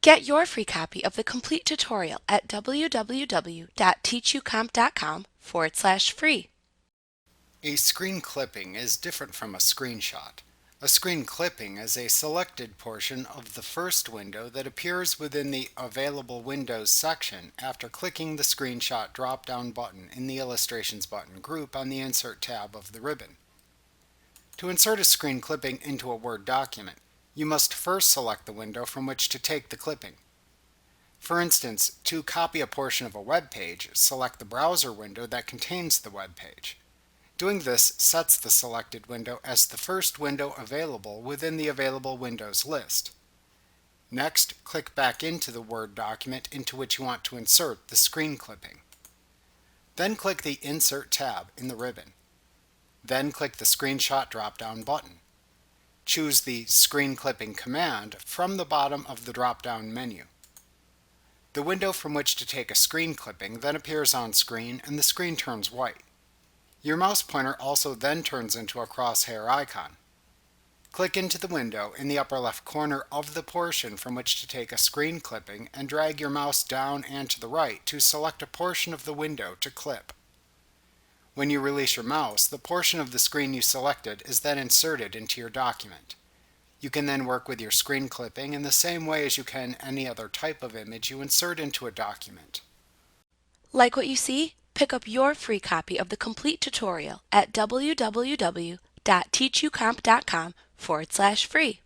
Get your free copy of the complete tutorial at www.teachucomp.com/free. A screen clipping is different from a screenshot. A screen clipping is a selected portion of the first window that appears within the Available Windows section after clicking the Screenshot drop-down button in the Illustrations button group on the Insert tab of the ribbon. To insert a screen clipping into a Word document, you must first select the window from which to take the clipping. For instance, to copy a portion of a web page, select the browser window that contains the web page. Doing this sets the selected window as the first window available within the Available Windows list. Next, click back into the Word document into which you want to insert the screen clipping. Then click the Insert tab in the ribbon. Then click the Screenshot drop-down button. Choose the Screen Clipping command from the bottom of the drop-down menu. The window from which to take a screen clipping then appears on screen and the screen turns white. Your mouse pointer also then turns into a crosshair icon. Click into the window in the upper left corner of the portion from which to take a screen clipping and drag your mouse down and to the right to select a portion of the window to clip. When you release your mouse, the portion of the screen you selected is then inserted into your document. You can then work with your screen clipping in the same way as you can any other type of image you insert into a document. Like what you see? Pick up your free copy of the complete tutorial at www.teachucomp.com/free.